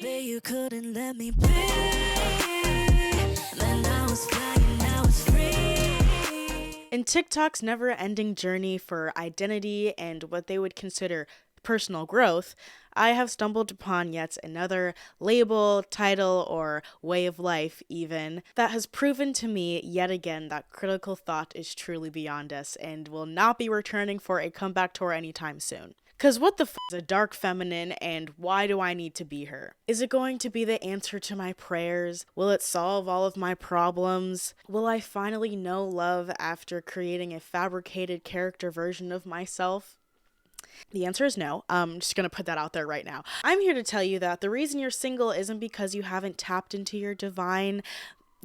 Baby, you couldn't let me be. Then I was flying, now it's free. In TikTok's never-ending journey for identity and what they would consider personal growth, I have stumbled upon yet another label, title, or way of life even, that has proven to me yet again that critical thought is truly beyond us and will not be returning for a comeback tour anytime soon. Cause what the is a dark feminine, and why do I need to be her? Is it going to be the answer to my prayers? Will it solve all of my problems? Will I finally know love after creating a fabricated character version of myself? The answer is no. I'm just gonna put that out there right now. I'm here to tell you that the reason you're single isn't because you haven't tapped into your divine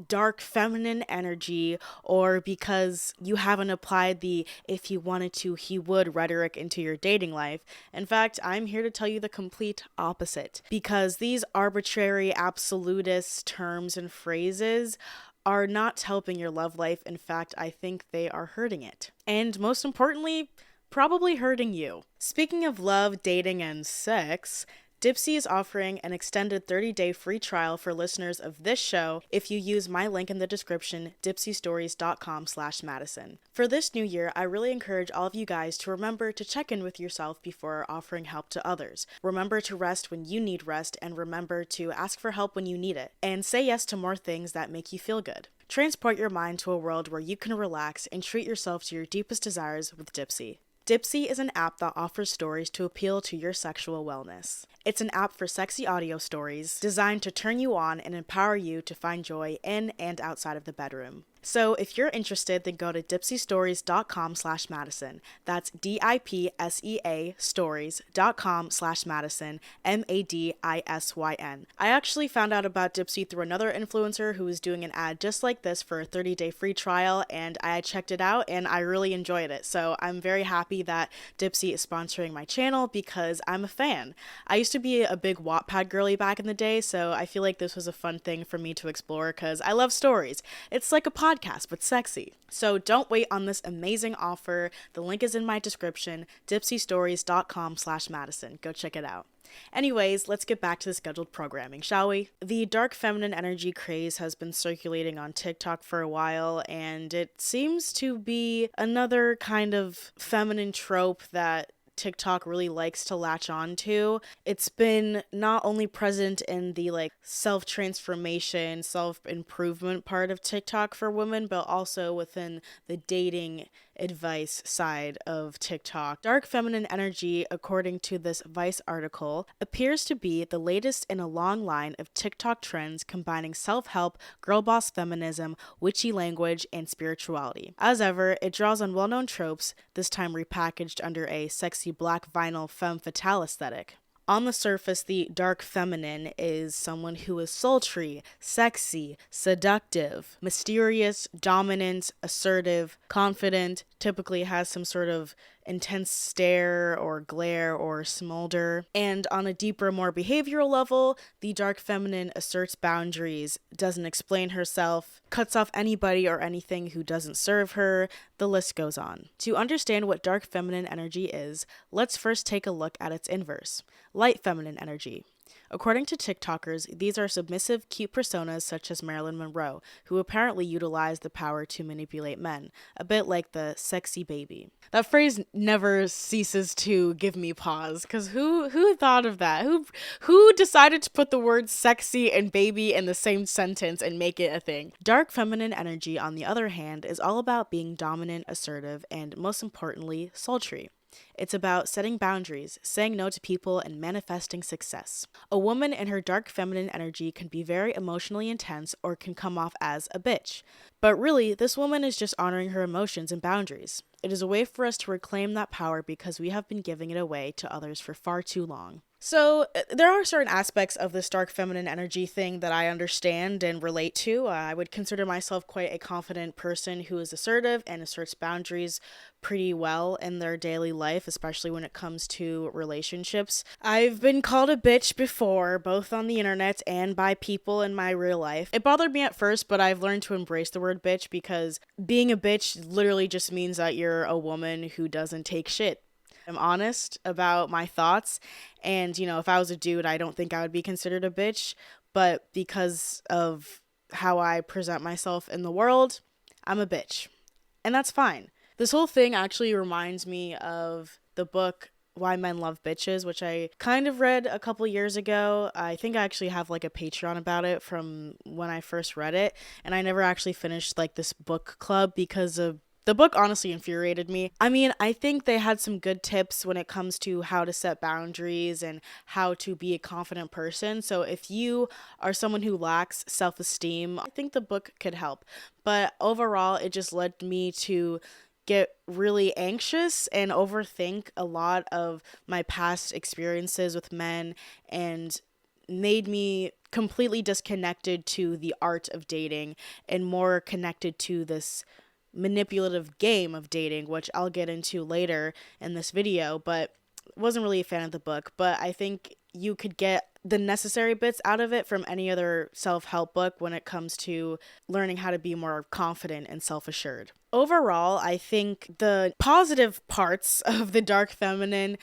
dark feminine energy, or because you haven't applied the if he wanted to, he would rhetoric into your dating life. In fact, I'm here to tell you the complete opposite, because these arbitrary, absolutist terms and phrases are not helping your love life. In fact, I think they are hurting it. And most importantly, probably hurting you. Speaking of love, dating, and sex, Dipsea is offering an extended 30-day free trial for listeners of this show if you use my link in the description, dipseastories.com/Madison. For this new year, I really encourage all of you guys to remember to check in with yourself before offering help to others. Remember to rest when you need rest, and remember to ask for help when you need it. And say yes to more things that make you feel good. Transport your mind to a world where you can relax and treat yourself to your deepest desires with Dipsea. Dipsea is an app that offers stories to appeal to your sexual wellness. It's an app for sexy audio stories designed to turn you on and empower you to find joy in and outside of the bedroom. So if you're interested, then go to dipseastories.com/Madison. That's DIPSEA stories.com/Madison, MADISYN. I actually found out about Dipsea through another influencer who was doing an ad just like this for a 30-day free trial, and I checked it out and I really enjoyed it. So I'm very happy that Dipsea is sponsoring my channel because I'm a fan. I used to be a big Wattpad girly back in the day, so I feel like this was a fun thing for me to explore because I love stories. It's like a podcast, but sexy. So don't wait on this amazing offer. The link is in my description, dipseastories.com/Madison. Go check it out. Anyways, let's get back to the scheduled programming, shall we? The dark feminine energy craze has been circulating on TikTok for a while, and it seems to be another kind of feminine trope that TikTok really likes to latch on to. It's been not only present in the self-transformation, self-improvement part of TikTok for women, but also within the dating advice side of TikTok. Dark feminine energy, according to this Vice article, appears to be the latest in a long line of TikTok trends combining self-help, girl boss feminism, witchy language, and spirituality. As ever, it draws on well-known tropes, this time repackaged under a sexy black vinyl femme fatale aesthetic. On the surface, the dark feminine is someone who is sultry, sexy, seductive, mysterious, dominant, assertive, confident, typically has some sort of intense stare or glare or smolder. And on a deeper, more behavioral level, the dark feminine asserts boundaries, doesn't explain herself, cuts off anybody or anything who doesn't serve her. The list goes on. To understand what dark feminine energy is, let's first take a look at its inverse, light feminine energy. According to TikTokers, these are submissive, cute personas such as Marilyn Monroe, who apparently utilize the power to manipulate men, a bit like the sexy baby. That phrase never ceases to give me pause, because who thought of that? Who decided to put the words sexy and baby in the same sentence and make it a thing? Dark feminine energy, on the other hand, is all about being dominant, assertive, and most importantly, sultry. It's about setting boundaries, saying no to people, and manifesting success. A woman in her dark feminine energy can be very emotionally intense or can come off as a bitch. But really, this woman is just honoring her emotions and boundaries. It is a way for us to reclaim that power because we have been giving it away to others for far too long. So there are certain aspects of this dark feminine energy thing that I understand and relate to. I would consider myself quite a confident person who is assertive and asserts boundaries pretty well in their daily life, especially when it comes to relationships. I've been called a bitch before, both on the internet and by people in my real life. It bothered me at first, but I've learned to embrace the word bitch because being a bitch literally just means that you're a woman who doesn't take shit. I'm honest about my thoughts. And, if I was a dude, I don't think I would be considered a bitch. But because of how I present myself in the world, I'm a bitch. And that's fine. This whole thing actually reminds me of the book Why Men Love Bitches, which I kind of read a couple years ago. I think I actually have like a Patreon about it from when I first read it. And I never actually finished like this book club because of the book honestly infuriated me. I mean, I think they had some good tips when it comes to how to set boundaries and how to be a confident person. So if you are someone who lacks self-esteem, I think the book could help. But overall, it just led me to get really anxious and overthink a lot of my past experiences with men, and made me completely disconnected to the art of dating and more connected to this manipulative game of dating, which I'll get into later in this video, but wasn't really a fan of the book. But I think you could get the necessary bits out of it from any other self-help book when it comes to learning how to be more confident and self-assured. Overall, I think the positive parts of the dark feminine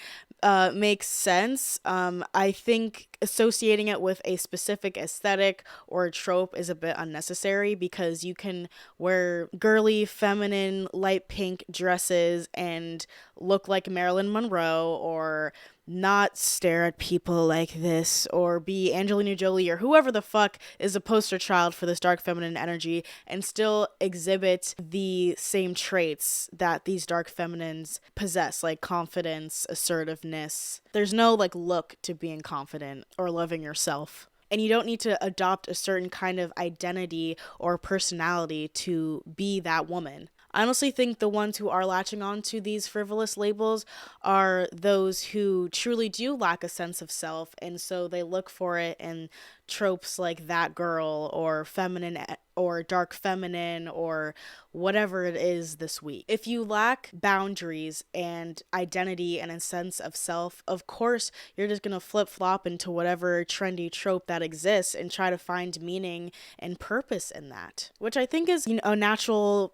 makes sense. I think associating it with a specific aesthetic or a trope is a bit unnecessary, because you can wear girly, feminine, light pink dresses and look like Marilyn Monroe, or not stare at people like this, or be Angelina Jolie or whoever the fuck is a poster child for this dark feminine energy, and still exhibit the same traits that these dark feminines possess, like confidence, assertiveness. There's no like look to being confident or loving yourself. And you don't need to adopt a certain kind of identity or personality to be that woman. I honestly think the ones who are latching on to these frivolous labels are those who truly do lack a sense of self, and so they look for it in tropes like that girl, or feminine, or dark feminine, or whatever it is this week. If you lack boundaries and identity and a sense of self, of course you're just gonna flip-flop into whatever trendy trope that exists and try to find meaning and purpose in that, which I think is, a natural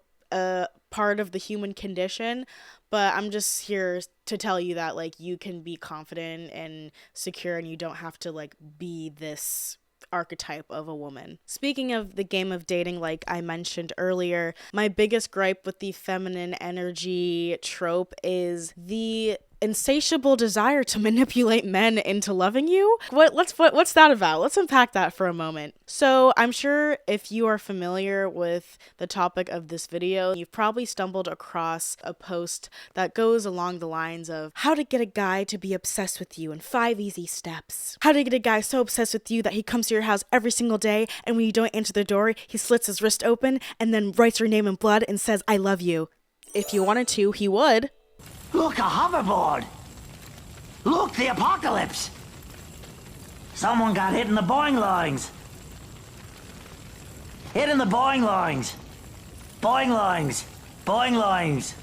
part of the human condition. But I'm just here to tell you that like you can be confident and secure, and you don't have to like be this archetype of a woman. Speaking of the game of dating, like I mentioned earlier, my biggest gripe with the feminine energy trope is the insatiable desire to manipulate men into loving you. What's that about? Let's unpack that for a moment. So I'm sure if you are familiar with the topic of this video, you've probably stumbled across a post that goes along the lines of how to get a guy to be obsessed with you in 5 easy steps. How to get a guy so obsessed with you that he comes to your house every single day, and when you don't answer the door, he slits his wrist open and then writes your name in blood and says, "I love you." If you wanted to, he would. Look, a hoverboard! Look, the apocalypse! Someone got hit in the boing lines! Hit in the boing lines! Boing lines! Boing lines!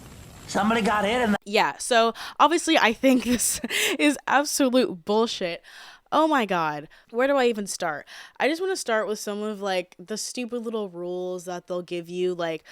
Somebody got hit in the... Yeah, so obviously I think this is absolute bullshit. Oh my god, where do I even start? I just want to start with some of like the stupid little rules that they'll give you, like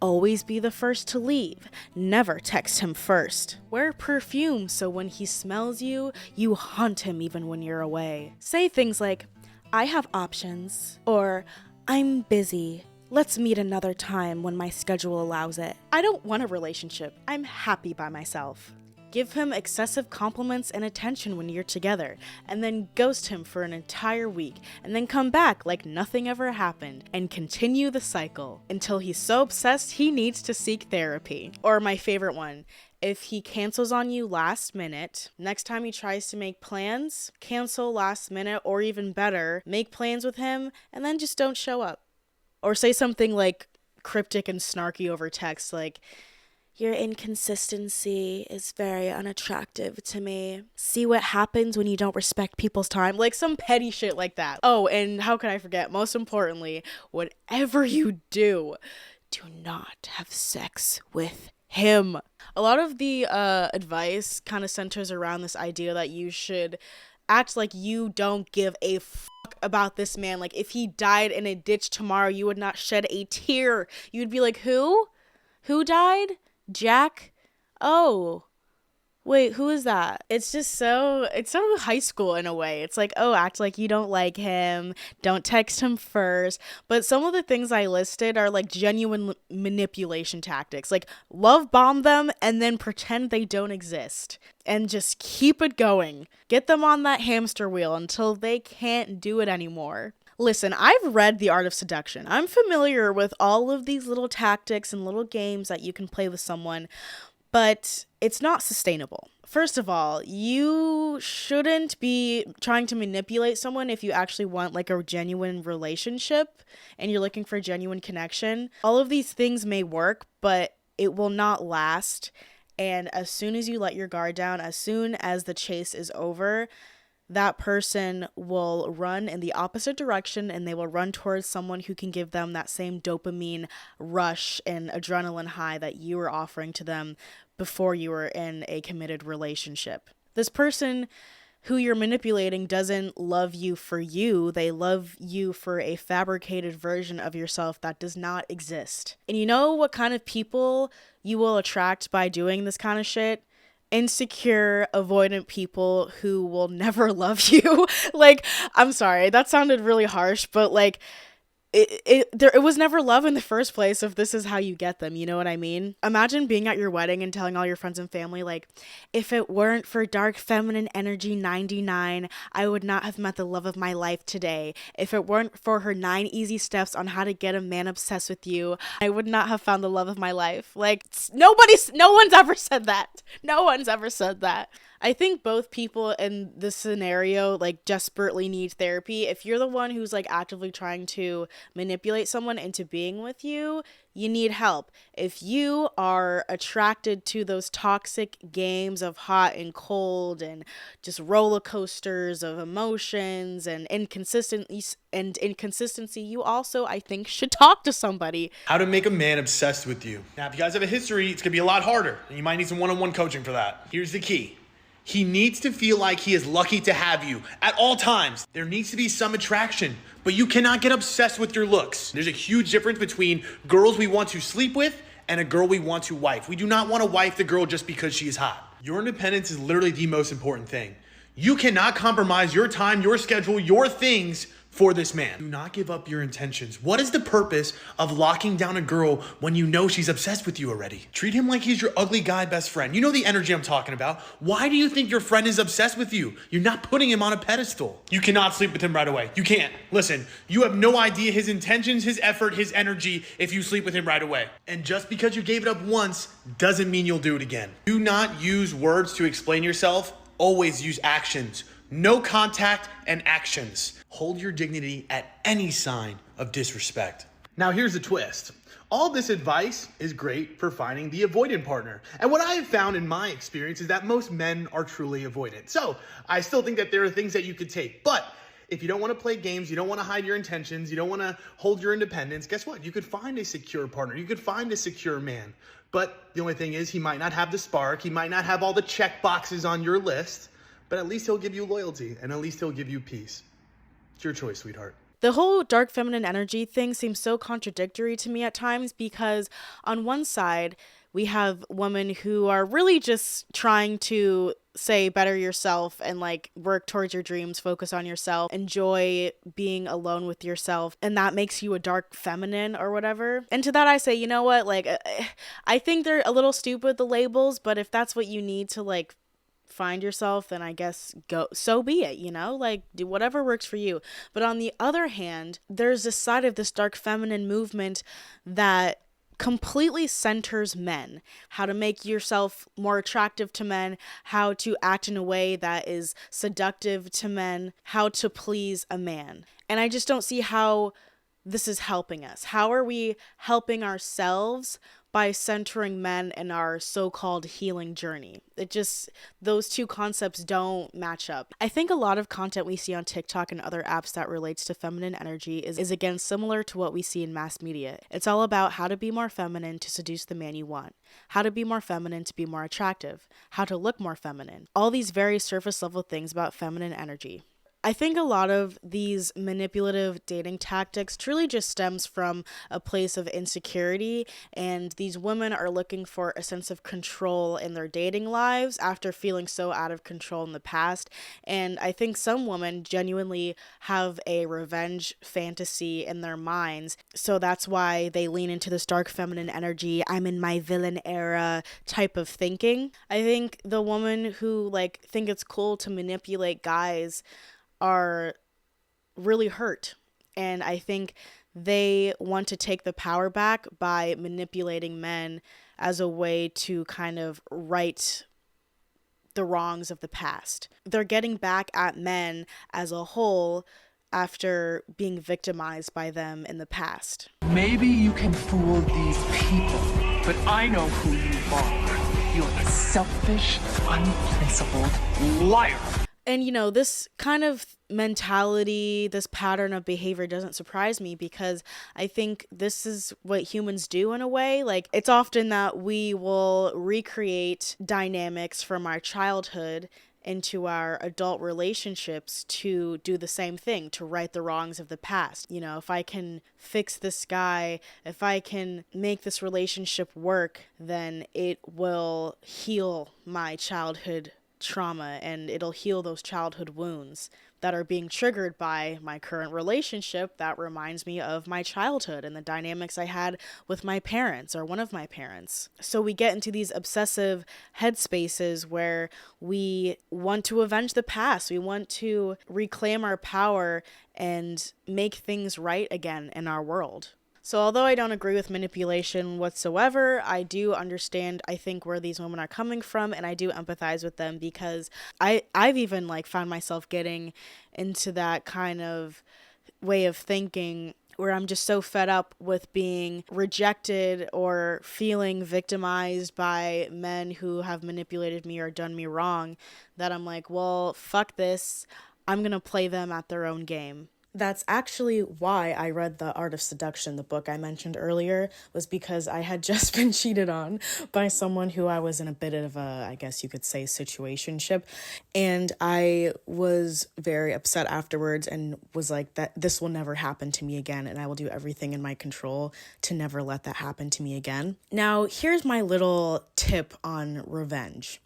always be the first to leave, never text him first, wear perfume so when he smells you, you haunt him even when you're away. Say things like, I have options, or I'm busy. Let's meet another time when my schedule allows it. I don't want a relationship. I'm happy by myself. Give him excessive compliments and attention when you're together, and then ghost him for an entire week, and then come back like nothing ever happened, and continue the cycle until he's so obsessed he needs to seek therapy. Or my favorite one, if he cancels on you last minute, next time he tries to make plans, cancel last minute, or even better, make plans with him, and then just don't show up. Or say something like cryptic and snarky over text, like, your inconsistency is very unattractive to me. See what happens when you don't respect people's time? Like some petty shit like that. Oh, and how could I forget? Most importantly, whatever you do not have sex with him. A lot of the advice kind of centers around this idea that you should act like you don't give a fuck about this man. Like if he died in a ditch tomorrow, you would not shed a tear. You would be like, who? Who died? Jack? Oh, Wait, who is that? It's so high school in a way. It's like, oh, act like you don't like him, don't text him first. But some of the things I listed are like genuine manipulation tactics. Like, love bomb them and then pretend they don't exist. And just keep it going. Get them on that hamster wheel until they can't do it anymore. Listen, I've read The Art of Seduction. I'm familiar with all of these little tactics and little games that you can play with someone, but it's not sustainable. First of all, you shouldn't be trying to manipulate someone if you actually want like a genuine relationship and you're looking for a genuine connection. All of these things may work, but it will not last. And as soon as you let your guard down, as soon as the chase is over, that person will run in the opposite direction and they will run towards someone who can give them that same dopamine rush and adrenaline high that you were offering to them before you were in a committed relationship. This person who you're manipulating doesn't love you for you. They love you for a fabricated version of yourself that does not exist. And you know what kind of people you will attract by doing this kind of shit? Insecure, avoidant people who will never love you. Like, I'm sorry, that sounded really harsh, but like, it was never love in the first place if this is how you get them, you know what I mean? Imagine being at your wedding and telling all your friends and family, like, if it weren't for dark feminine energy 99, I would not have met the love of my life today. If it weren't for her 9 easy steps on how to get a man obsessed with you, I would not have found the love of my life. Like, no one's ever said that. No one's ever said that. I think both people in this scenario like desperately need therapy. If you're the one who's like actively trying to manipulate someone into being with you, you need help. If you are attracted to those toxic games of hot and cold and just roller coasters of emotions and inconsistency, you also, I think, should talk to somebody. How to make a man obsessed with you. Now, if you guys have a history, it's going to be a lot harder. And you might need some one-on-one coaching for that. Here's the key. He needs to feel like he is lucky to have you at all times. There needs to be some attraction, but you cannot get obsessed with your looks. There's a huge difference between girls we want to sleep with and a girl we want to wife. We do not want to wife the girl just because she is hot. Your independence is literally the most important thing. You cannot compromise your time, your schedule, your things for this man. Do not give up your intentions. What is the purpose of locking down a girl when you know she's obsessed with you already? Treat him like he's your ugly guy best friend. You know the energy I'm talking about. Why do you think your friend is obsessed with you? You're not putting him on a pedestal. You cannot sleep with him right away. You can't. Listen, you have no idea his intentions, his effort, his energy if you sleep with him right away. And just because you gave it up once doesn't mean you'll do it again. Do not use words to explain yourself. Always use actions. No contact and actions. Hold your dignity at any sign of disrespect. Now here's the twist. All this advice is great for finding the avoidant partner. And what I have found in my experience is that most men are truly avoidant. So I still think that there are things that you could take. But if you don't want to play games, you don't want to hide your intentions, you don't want to hold your independence, guess what? You could find a secure partner. You could find a secure man. But the only thing is he might not have the spark. He might not have all the check boxes on your list. But at least he'll give you loyalty, and at least he'll give you peace. It's your choice, sweetheart. The whole dark feminine energy thing seems so contradictory to me at times because on one side, we have women who are really just trying to say better yourself and like work towards your dreams, focus on yourself, enjoy being alone with yourself, and that makes you a dark feminine or whatever. And to that I say, you know what, like I think they're a little stupid, the labels, but if that's what you need to like find yourself, then I guess so be it, you know, like do whatever works for you. But on the other hand, there's this side of this dark feminine movement that completely centers men, how to make yourself more attractive to men, how to act in a way that is seductive to men, how to please a man. And I just don't see how this is helping us. How are we helping ourselves by centering men in our so-called healing journey? Those two concepts don't match up. I think a lot of content we see on TikTok and other apps that relates to feminine energy is again similar to what we see in mass media. It's all about how to be more feminine to seduce the man you want, how to be more feminine to be more attractive, how to look more feminine. All these very surface level things about feminine energy. I think a lot of these manipulative dating tactics truly just stems from a place of insecurity, and these women are looking for a sense of control in their dating lives after feeling so out of control in the past. And I think some women genuinely have a revenge fantasy in their minds, so that's why they lean into this dark feminine energy, I'm in my villain era type of thinking. I think the women who like think it's cool to manipulate guys are really hurt. And I think they want to take the power back by manipulating men as a way to kind of right the wrongs of the past. They're getting back at men as a whole after being victimized by them in the past. Maybe you can fool these people, but I know who you are. You're a selfish, unprincipled liar. And, you know, this kind of mentality, this pattern of behavior doesn't surprise me because I think this is what humans do in a way. Like, it's often that we will recreate dynamics from our childhood into our adult relationships to do the same thing, to right the wrongs of the past. You know, if I can fix this guy, if I can make this relationship work, then it will heal my childhood trauma and it'll heal those childhood wounds that are being triggered by my current relationship that reminds me of my childhood and the dynamics I had with my parents or one of my parents. So we get into these obsessive headspaces where we want to avenge the past. We want to reclaim our power and make things right again in our world. So although I don't agree with manipulation whatsoever, I do understand, I think, where these women are coming from, and I do empathize with them because I've even like found myself getting into that kind of way of thinking where I'm just so fed up with being rejected or feeling victimized by men who have manipulated me or done me wrong that I'm like, well, fuck this. I'm going to play them at their own game. That's actually why I read The Art of Seduction, the book I mentioned earlier, was because I had just been cheated on by someone who I was in a bit of a, I guess you could say, situationship. And I was very upset afterwards and was like, that this will never happen to me again. And I will do everything in my control to never let that happen to me again. Now, here's my little tip on revenge.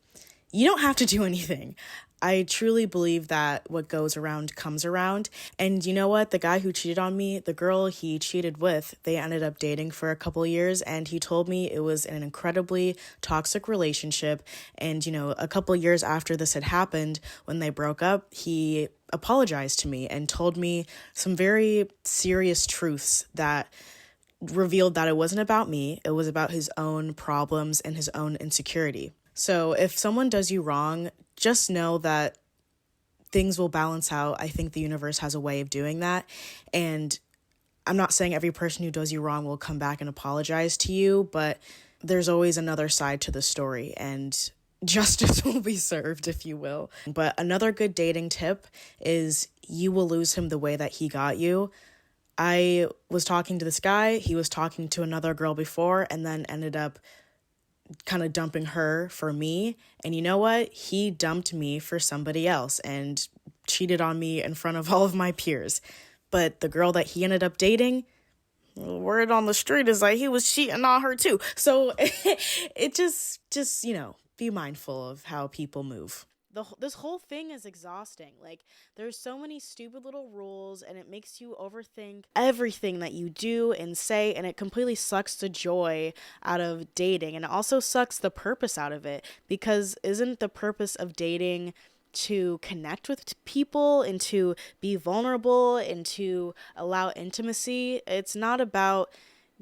You don't have to do anything. I truly believe that what goes around comes around. And you know what? The guy who cheated on me, the girl he cheated with, they ended up dating for a couple years. And he told me it was an incredibly toxic relationship. And, you know, a couple years after this had happened, when they broke up, he apologized to me and told me some very serious truths that revealed that it wasn't about me. It was about his own problems and his own insecurity. So if someone does you wrong, just know that things will balance out. I think the universe has a way of doing that. And I'm not saying every person who does you wrong will come back and apologize to you, but there's always another side to the story and justice will be served, if you will. But another good dating tip is you will lose him the way that he got you. I was talking to this guy. He was talking to another girl before and then ended up kind of dumping her for me. And you know what? He dumped me for somebody else and cheated on me in front of all of my peers. But the girl that he ended up dating, word on the street is like he was cheating on her too. So it just, you know, be mindful of how people move. This whole thing is exhausting. Like, there's so many stupid little rules and it makes you overthink everything that you do and say, and it completely sucks the joy out of dating, and it also sucks the purpose out of it, because isn't the purpose of dating to connect with people and to be vulnerable and to allow intimacy? It's not about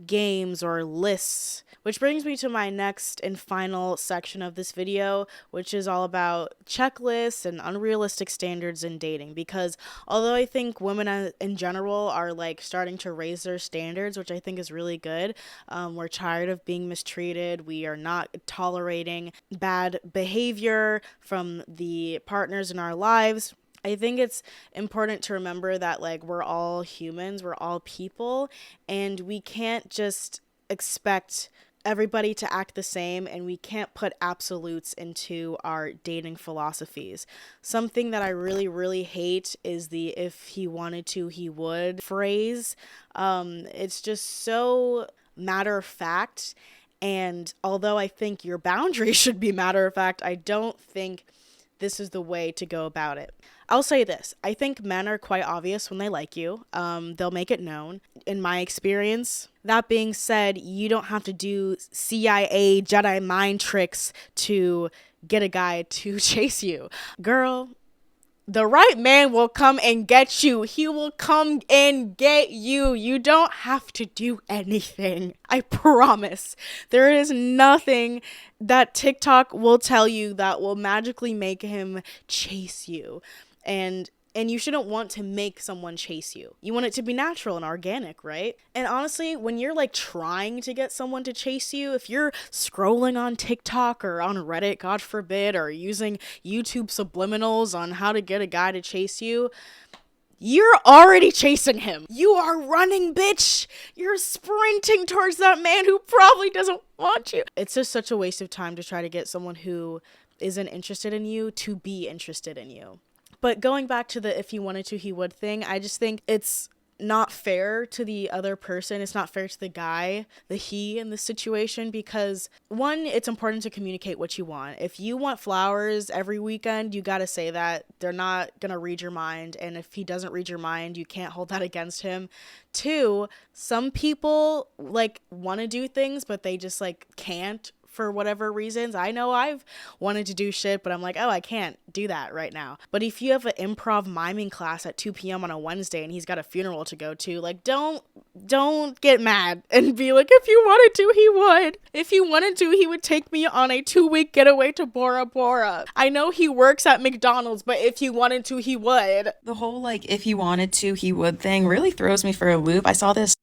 games or lists, which brings me to my next and final section of this video, which is all about checklists and unrealistic standards in dating. Because although I think women in general are like starting to raise their standards, which I think is really good, we're tired of being mistreated. We are not tolerating bad behavior from the partners in our lives. I think it's important to remember that, like, we're all humans, we're all people, and we can't just expect everybody to act the same, and we can't put absolutes into our dating philosophies. Something that I really, really hate is the if he wanted to, he would phrase. It's just so matter of fact. And although I think your boundaries should be matter of fact, I don't think this is the way to go about it. I'll say this. I think men are quite obvious when they like you. They'll make it known. In my experience, that being said, you don't have to do CIA Jedi mind tricks to get a guy to chase you. Girl, the right man will come and get you. He will come and get you. You don't have to do anything. I promise. There is nothing that TikTok will tell you that will magically make him chase you. And you shouldn't want to make someone chase you. You want it to be natural and organic, right? And honestly, when you're like trying to get someone to chase you, if you're scrolling on TikTok or on Reddit, God forbid, or using YouTube subliminals on how to get a guy to chase you, you're already chasing him. You are running, bitch. You're sprinting towards that man who probably doesn't want you. It's just such a waste of time to try to get someone who isn't interested in you to be interested in you. But going back to the if he wanted to, he would thing, I just think it's not fair to the other person. It's not fair to the guy, the he in this situation, because one, it's important to communicate what you want. If you want flowers every weekend, you got to say that. They're not going to read your mind. And if he doesn't read your mind, you can't hold that against him. Two, some people like want to do things, but they just like can't for whatever reasons. I know I've wanted to do shit, but I'm like, oh, I can't do that right now. But if you have an improv miming class at 2 p.m. on a Wednesday and he's got a funeral to go to, like, don't get mad and be like, if you wanted to, he would. If he wanted to, he would take me on a 2-week getaway to Bora Bora. I know he works at McDonald's, but if he wanted to, he would. The whole, like, if he wanted to, he would thing really throws me for a loop. I saw this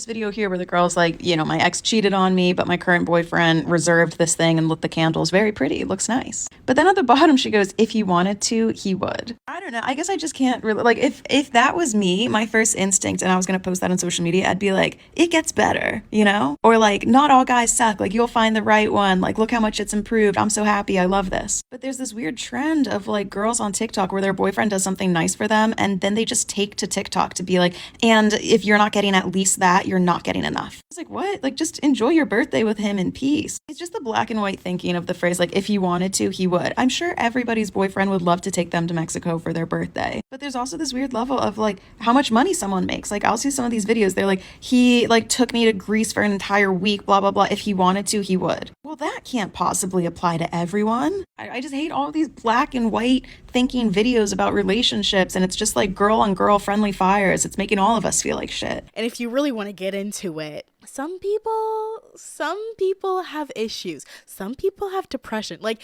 video here where the girl's like, you know, my ex cheated on me, but my current boyfriend reserved this thing and lit the candles. Very pretty. It looks nice. But then at the bottom, she goes, if he wanted to, he would. I don't know. I guess I just can't really, like, if that was me, my first instinct, and I was going to post that on social media, I'd be like, it gets better, you know? Or like, not all guys suck. Like, you'll find the right one. Like, look how much it's improved. I'm so happy. I love this. But there's this weird trend of like girls on TikTok where their boyfriend does something nice for them, and then they just take to TikTok to be like, and if you're not getting at least that, you're not getting enough. It's like, what? Like, just enjoy your birthday with him in peace. It's just the black and white thinking of the phrase, like, if he wanted to, he would. I'm sure everybody's boyfriend would love to take them to Mexico for their birthday. But there's also this weird level of like how much money someone makes. Like, I'll see some of these videos, they're like, he like took me to Greece for an entire week, blah, blah, blah. If he wanted to, he would. Well, that can't possibly apply to everyone. I just hate all of these black and white thinking videos about relationships, and it's just like girl on girl friendly fires. It's making all of us feel like shit. And if you really want to get into it, some people have issues. Some people have depression. Like,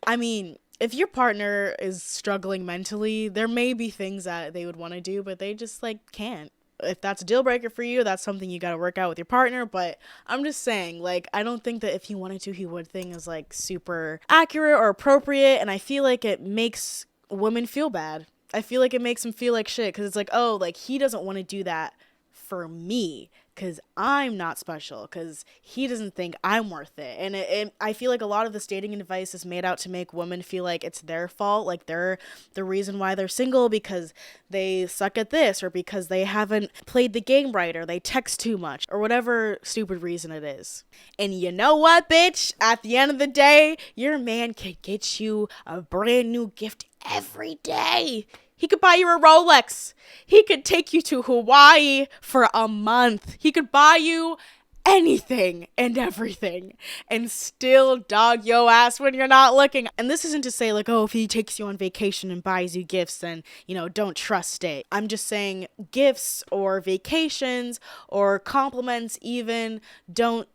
I mean, if your partner is struggling mentally, there may be things that they would want to do, but they just like can't. If that's a deal breaker for you, that's something you got to work out with your partner. But I'm just saying, like, I don't think that if he wanted to, he would thing is like super accurate or appropriate. And I feel like it makes women feel bad. I feel like it makes them feel like shit because it's like, oh, like he doesn't want to do that for me because I'm not special, because he doesn't think I'm worth it. And I feel like a lot of this dating advice is made out to make women feel like it's their fault, like they're the reason why they're single because they suck at this, or because they haven't played the game right, or they text too much, or whatever stupid reason it is. And you know what, bitch? At the end of the day, your man could get you a brand new gift every day. He could buy you a Rolex. He could take you to Hawaii for a month. He could buy you anything and everything and still dog your ass when you're not looking. And this isn't to say like, oh, if he takes you on vacation and buys you gifts, then, you know, don't trust it. I'm just saying gifts or vacations or compliments even don't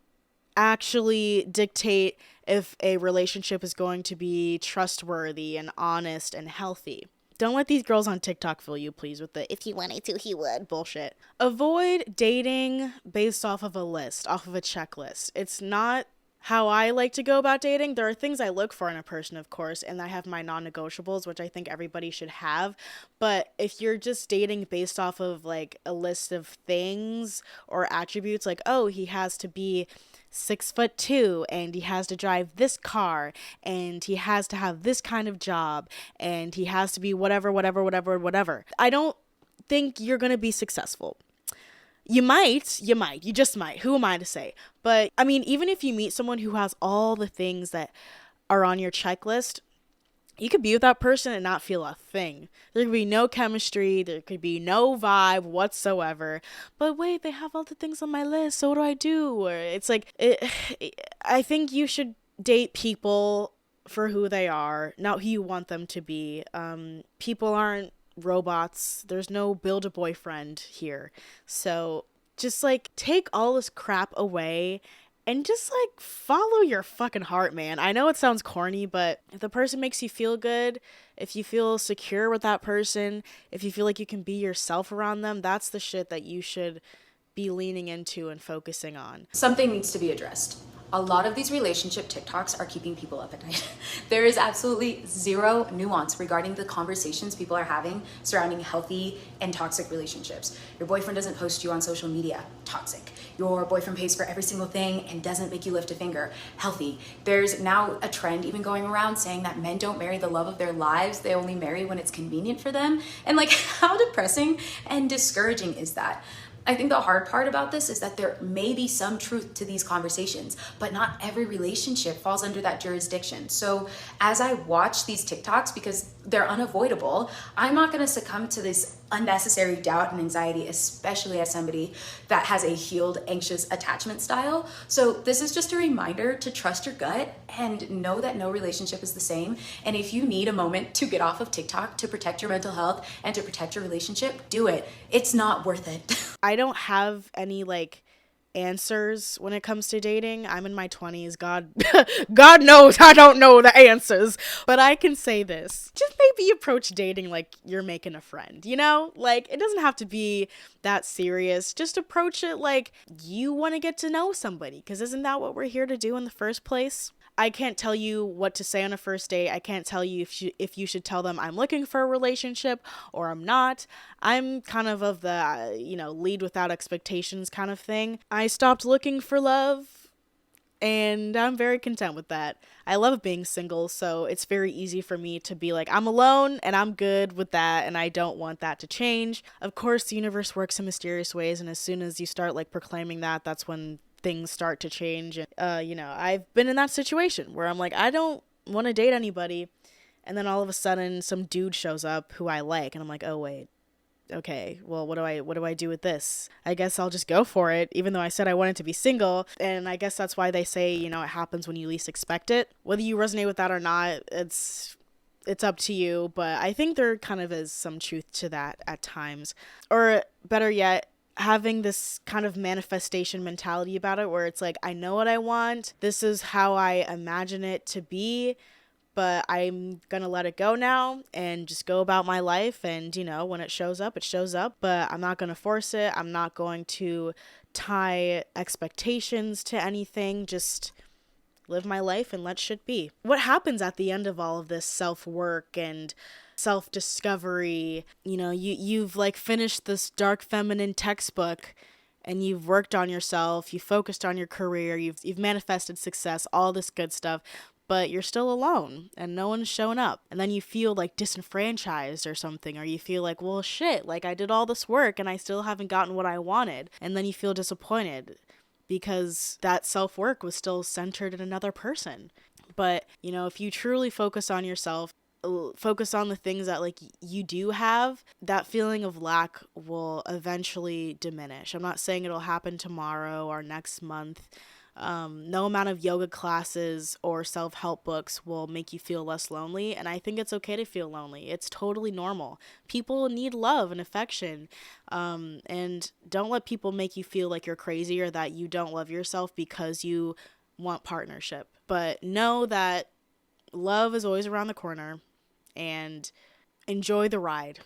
actually dictate if a relationship is going to be trustworthy and honest and healthy. Don't let these girls on TikTok fool you, please, with the if he wanted to, he would bullshit. Avoid dating based off of a list, off of a checklist. It's not how I like to go about dating. There are things I look for in a person, of course, and I have my non-negotiables, which I think everybody should have. But if you're just dating based off of like a list of things or attributes, like, oh, he has to be 6'2" and he has to drive this car and he has to have this kind of job and he has to be whatever, whatever, whatever, whatever, I don't think you're gonna be successful. You just might. Who am I to say? But I mean, even if you meet someone who has all the things that are on your checklist, you could be with that person and not feel a thing. There could be no chemistry, there could be no vibe whatsoever. But wait, they have all the things on my list, so what do I do? Or it's like, I think you should date people for who they are, not who you want them to be. People aren't robots. There's no build a boyfriend here. So just like take all this crap away and just like follow your fucking heart, man. I know it sounds corny, but if the person makes you feel good, if you feel secure with that person, if you feel like you can be yourself around them, that's the shit that you should be leaning into and focusing on. Something needs to be addressed. A lot of these relationship TikToks are keeping people up at night. There is absolutely zero nuance regarding the conversations people are having surrounding healthy and toxic relationships. Your boyfriend doesn't post you on social media, toxic. Your boyfriend pays for every single thing and doesn't make you lift a finger, healthy. There's now a trend even going around saying that men don't marry the love of their lives, they only marry when it's convenient for them. And like, how depressing and discouraging is that? I think the hard part about this is that there may be some truth to these conversations, but not every relationship falls under that jurisdiction. So as I watch these TikToks, because they're unavoidable, I'm not going to succumb to this unnecessary doubt and anxiety, especially as somebody that has a healed, anxious attachment style. So this is just a reminder to trust your gut and know that no relationship is the same. And if you need a moment to get off of TikTok to protect your mental health and to protect your relationship, do it. It's not worth it. I don't have any like answers when it comes to dating. I'm in my 20s. God knows I don't know the answers. But I can say this. Just maybe approach dating like you're making a friend, you know? Like, it doesn't have to be that serious. Just approach it like you want to get to know somebody, because isn't that what we're here to do in the first place? I can't tell you what to say on a first date. I can't tell you if you should tell them I'm looking for a relationship or I'm not. I'm kind of the, lead without expectations kind of thing. I stopped looking for love and I'm very content with that. I love being single, so it's very easy for me to be like, I'm alone and I'm good with that and I don't want that to change. Of course, the universe works in mysterious ways, and as soon as you start like proclaiming that, that's when things start to change. And I've been in that situation where I'm like, I don't want to date anybody, and then all of a sudden some dude shows up who I like, and I'm like, oh wait, okay, well, what do I do with this? I guess I'll just go for it, even though I said I wanted to be single. And I guess that's why they say, it happens when you least expect it. Whether you resonate with that or not, it's up to you, but I think there kind of is some truth to that at times. Or better yet, having this kind of manifestation mentality about it, where it's like, I know what I want, this is how I imagine it to be, but I'm gonna let it go now and just go about my life. And when it shows up, it shows up, but I'm not gonna force it. I'm not going to tie expectations to anything. Just live my life and let shit be. What happens at the end of all of this self-work and self-discovery? You've like finished this dark feminine textbook and you've worked on yourself, you focused on your career, you've manifested success, all this good stuff, but you're still alone and no one's showing up. And then you feel like disenfranchised or something, or you feel like, well, shit, like I did all this work and I still haven't gotten what I wanted. And then you feel disappointed because that self-work was still centered in another person. But, if you truly focus on yourself, focus on the things that like you do have, that feeling of lack will eventually diminish. I'm not saying it'll happen tomorrow or next month. No amount of yoga classes or self-help books will make you feel less lonely, and I think it's okay to feel lonely. It's totally normal. People need love and affection, and don't let people make you feel like you're crazy or that you don't love yourself because you want partnership. But know that love is always around the corner, and enjoy the ride.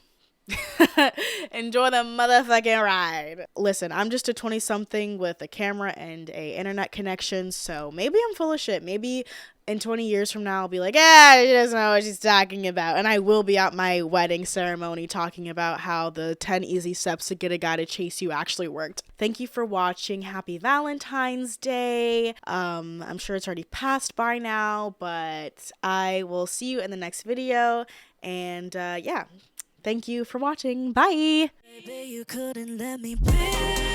Enjoy the motherfucking ride. Listen, I'm just a 20-something with a camera and a internet connection, so maybe I'm full of shit. Maybe in 20 years from now, I'll be like, she doesn't know what she's talking about. And I will be at my wedding ceremony talking about how the 10 easy steps to get a guy to chase you actually worked. Thank you for watching. Happy Valentine's Day. I'm sure it's already passed by now, but I will see you in the next video. And yeah, thank you for watching. Bye. Baby, you couldn't let me be.